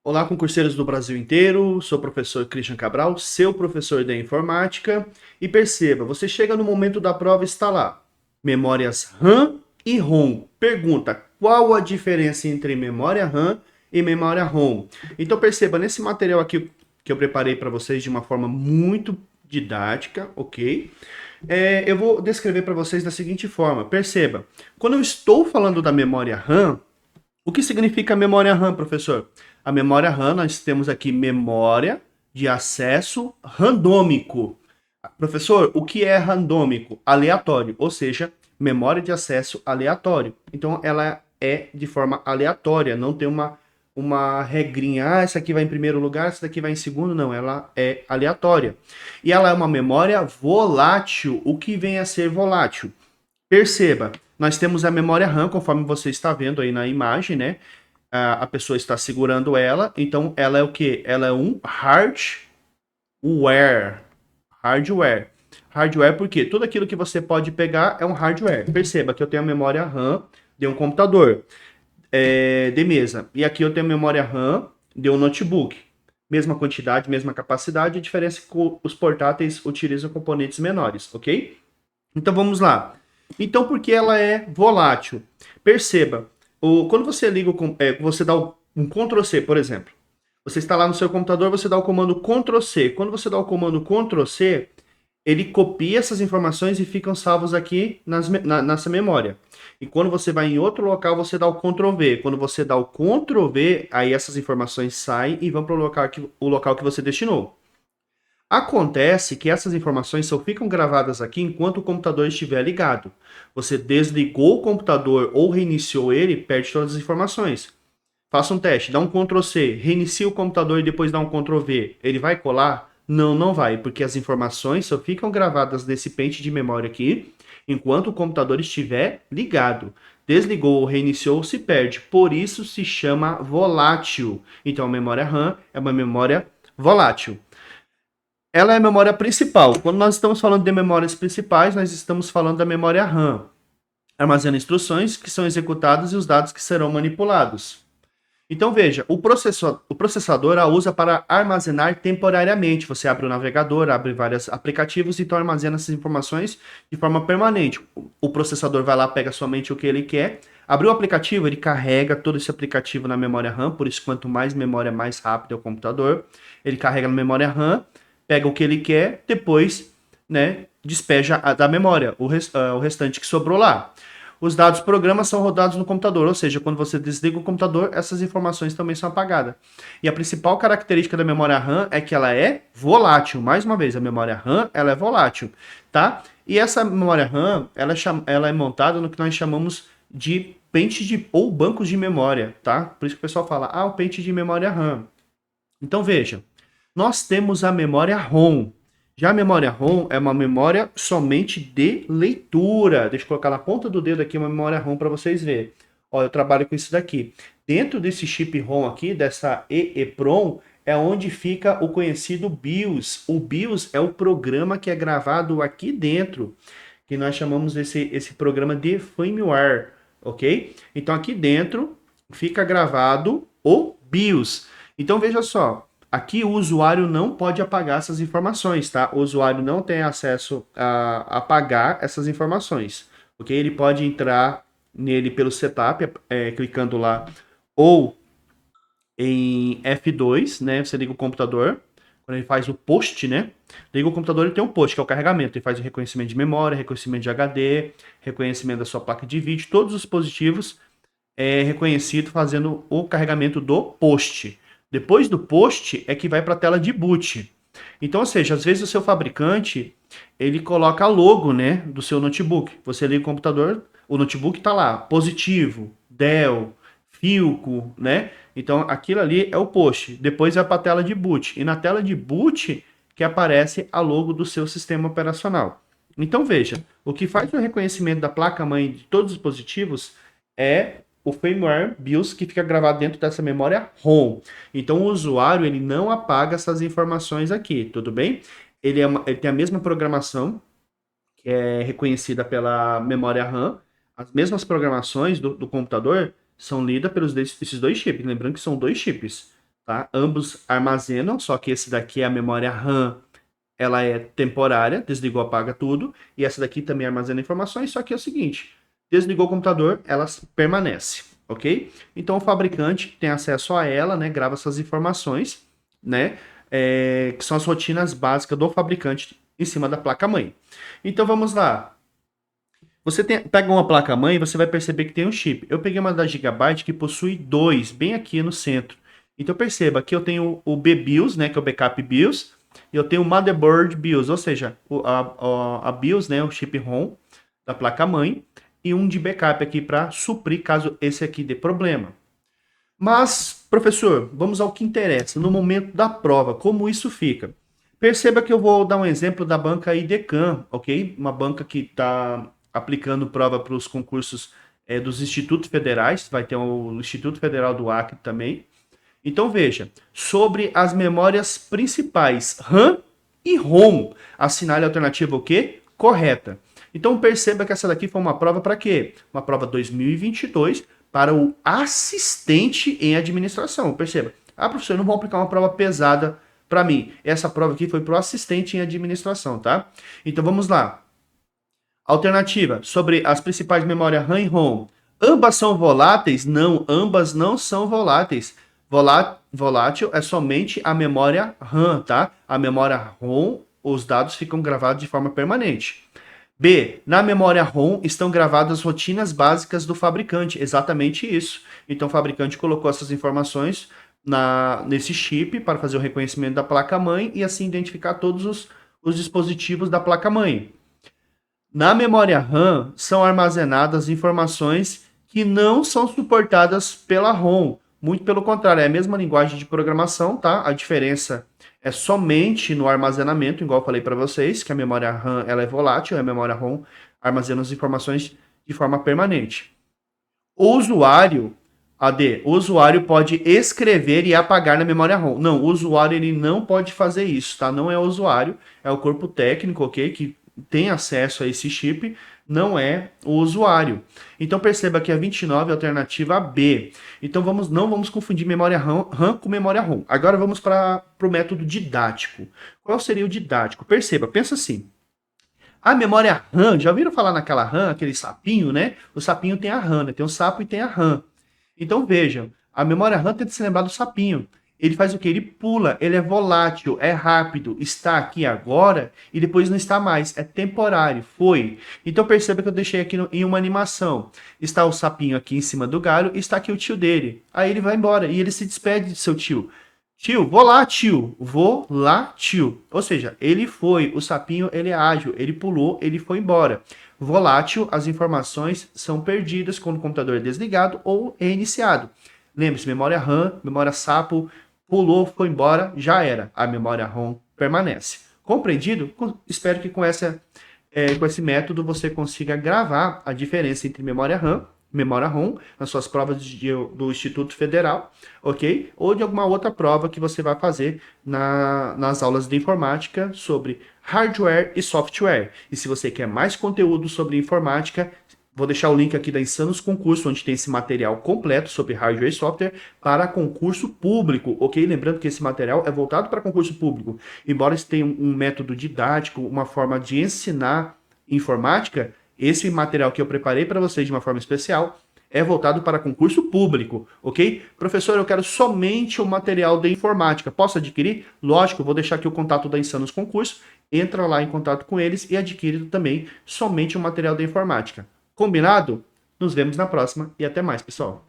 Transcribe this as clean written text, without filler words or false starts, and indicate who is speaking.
Speaker 1: Olá, concurseiros do Brasil inteiro. Sou o professor Christian Cabral, seu professor de informática. E perceba, você chega no momento da prova e está lá. Memórias RAM e ROM. Pergunta, qual a diferença entre memória RAM e memória ROM? Então perceba, nesse material aqui que eu preparei para vocês de uma forma muito didática, ok? Eu vou descrever para vocês da seguinte forma. Perceba, quando eu estou falando da memória RAM, o que significa memória RAM, professor? A memória RAM, nós temos aqui memória de acesso randômico. Professor, o que é randômico? Aleatório, ou seja, memória de acesso aleatório. Então, ela é de forma aleatória, não tem uma regrinha, essa aqui vai em primeiro lugar, essa daqui vai em segundo, não, ela é aleatória. E ela é uma memória volátil. O que vem a ser volátil? Perceba, nós temos a memória RAM, conforme você está vendo aí na imagem, né? A pessoa está segurando ela, então ela é o quê? Ela é um hardware. Hardware. Hardware porque tudo aquilo que você pode pegar é um hardware. Perceba que eu tenho a memória RAM de um computador de mesa. E aqui eu tenho a memória RAM de um notebook. Mesma quantidade, mesma capacidade, a diferença é que os portáteis utilizam componentes menores, ok? Então vamos lá. Então, por que ela é volátil? Perceba, quando você liga, você dá um Ctrl C, por exemplo. Você está lá no seu computador, você dá o comando Ctrl C. Quando você dá o comando Ctrl C, ele copia essas informações e ficam salvos aqui nessa memória. E quando você vai em outro local, você dá o Ctrl V. Quando você dá o Ctrl V, aí essas informações saem e vão para o local que você destinou. Acontece que essas informações só ficam gravadas aqui enquanto o computador estiver ligado. Você desligou o computador ou reiniciou ele, perde todas as informações. Faça um teste, dá um Ctrl C, reinicia o computador e depois dá um Ctrl V. Ele vai colar? Não, não vai, porque as informações só ficam gravadas nesse pente de memória aqui enquanto o computador estiver ligado. Desligou ou reiniciou, se perde. Por isso se chama volátil. Então a memória RAM é uma memória volátil. Ela é a memória principal. Quando nós estamos falando de memórias principais, nós estamos falando da memória RAM. Armazena instruções que são executadas e os dados que serão manipulados. Então veja, o processador a usa para armazenar temporariamente. Você abre o navegador, abre vários aplicativos, então armazena essas informações de forma permanente. O processador vai lá, pega somente o que ele quer. Abriu o aplicativo, ele carrega todo esse aplicativo na memória RAM, por isso quanto mais memória, mais rápido é o computador. Ele carrega na memória RAM, pega o que ele quer, depois, né, despeja da memória o restante que sobrou lá. Os dados programa são rodados no computador, ou seja, quando você desliga o computador, essas informações também são apagadas. E a principal característica da memória RAM é que ela é volátil. Mais uma vez, a memória RAM ela é volátil, tá? E essa memória RAM ela é montada no que nós chamamos de pente ou bancos de memória, tá? Por isso que o pessoal fala, o pente de memória RAM. Então veja, nós temos a memória ROM. Já a memória ROM é uma memória somente de leitura. Deixa eu colocar na ponta do dedo aqui uma memória ROM para vocês verem. Ó, eu trabalho com isso daqui. Dentro desse chip ROM aqui, dessa EEPROM, é onde fica o conhecido BIOS. O BIOS é o programa que é gravado aqui dentro, que nós chamamos esse programa de firmware, ok? Então aqui dentro fica gravado o BIOS. Então veja só, aqui o usuário não pode apagar essas informações, tá? O usuário não tem acesso a apagar essas informações, ok? Ele pode entrar nele pelo setup, clicando lá, ou em F2, né? Você liga o computador, quando ele faz o post, né? Liga o computador, ele tem um post, que é o carregamento. Ele faz o reconhecimento de memória, reconhecimento de HD, reconhecimento da sua placa de vídeo, todos os dispositivos reconhecido fazendo o carregamento do post. Depois do post é que vai para a tela de boot. Então, ou seja, às vezes o seu fabricante ele coloca a logo, né, do seu notebook. Você liga o computador, o notebook está lá, positivo, Dell, Filco, né? Então aquilo ali é o post. Depois vai para a tela de boot. E na tela de boot que aparece a logo do seu sistema operacional. Então veja, o que faz o reconhecimento da placa-mãe de todos os dispositivos é o firmware BIOS que fica gravado dentro dessa memória ROM. Então o usuário ele não apaga essas informações aqui, tudo bem? Ele tem a mesma programação que é reconhecida pela memória RAM. As mesmas programações do computador são lidas pelos esses dois chips. Lembrando que são dois chips. tá? Ambos armazenam, só que esse daqui é a memória RAM, ela é temporária, desligou, apaga tudo, e essa daqui também armazena informações, só que é o seguinte, desligou o computador, ela permanece, ok? Então o fabricante tem acesso a ela, né, grava essas informações, né, que são as rotinas básicas do fabricante em cima da placa-mãe. Então vamos lá. Você pega uma placa-mãe e você vai perceber que tem um chip. Eu peguei uma da Gigabyte que possui dois, bem aqui no centro. Então perceba que eu tenho o BIOS, né, que é o Backup BIOS, e eu tenho o Motherboard BIOS, ou seja, a BIOS, né, o chip ROM da placa-mãe, e um de backup aqui para suprir caso esse aqui dê problema. Mas, professor, vamos ao que interessa, no momento da prova, como isso fica? Perceba que eu vou dar um exemplo da banca IDECAM, ok? Uma banca que está aplicando prova para os concursos dos institutos federais, vai ter o Instituto Federal do Acre também. Então veja, sobre as memórias principais, RAM e ROM, assinale a alternativa o quê? Correta. Então perceba que essa daqui foi uma prova para quê? Uma prova 2022 para o assistente em administração. Perceba, professor, não vou aplicar uma prova pesada para mim. Essa prova aqui foi para o assistente em administração, tá? Então vamos lá. Alternativa, sobre as principais memórias RAM e ROM. Ambas são voláteis? Não, ambas não são voláteis. Volátil é somente a memória RAM, tá? A memória ROM, os dados ficam gravados de forma permanente. B, na memória ROM estão gravadas rotinas básicas do fabricante, exatamente isso. Então o fabricante colocou essas informações nesse chip para fazer o reconhecimento da placa-mãe e assim identificar todos os dispositivos da placa-mãe. Na memória RAM são armazenadas informações que não são suportadas pela ROM. Muito pelo contrário, é a mesma linguagem de programação, tá? A diferença é somente no armazenamento, igual eu falei para vocês, que a memória RAM ela é volátil, a memória ROM armazena as informações de forma permanente. O usuário pode escrever e apagar na memória ROM. Não, o usuário ele não pode fazer isso, tá? Não é o usuário, é o corpo técnico, ok? Que tem acesso a esse chip, não é o usuário. Então perceba que a 29 é a alternativa B. Então não vamos confundir memória RAM com memória ROM. Agora vamos para o método didático. Qual seria o didático? Perceba, pensa assim. A memória RAM, já ouviram falar naquela RAM, aquele sapinho, né? O sapinho tem a RAM, né? Tem o sapo e tem a RAM. Então vejam, a memória RAM tem que se lembrar do sapinho. Ele faz o que? Ele pula, ele é volátil, é rápido, está aqui agora e depois não está mais, é temporário, foi. Então perceba que eu deixei aqui em uma animação. Está o sapinho aqui em cima do galho e está aqui o tio dele. Aí ele vai embora e ele se despede de seu tio. Tio, vou lá, tio. Vou lá, tio. Ou seja, ele foi, o sapinho ele é ágil, ele pulou, ele foi embora. Volátil, as informações são perdidas quando o computador é desligado ou reiniciado. Lembre-se, memória RAM, memória sapo, pulou, foi embora, já era. A memória ROM permanece. Compreendido? Espero que com esse método você consiga gravar a diferença entre memória RAM, memória ROM, nas suas provas do Instituto Federal, ok? Ou de alguma outra prova que você vai fazer nas aulas de informática sobre hardware e software. E se você quer mais conteúdo sobre informática, vou deixar o link aqui da Insanos Concurso, onde tem esse material completo sobre hardware e software para concurso público, ok? Lembrando que esse material é voltado para concurso público. Embora isso tenha um método didático, uma forma de ensinar informática, esse material que eu preparei para vocês de uma forma especial é voltado para concurso público, ok? Professor, eu quero somente o material de informática. Posso adquirir? Lógico, vou deixar aqui o contato da Insanos Concurso. Entra lá em contato com eles e adquire também somente o material de informática. Combinado? Nos vemos na próxima e até mais, pessoal.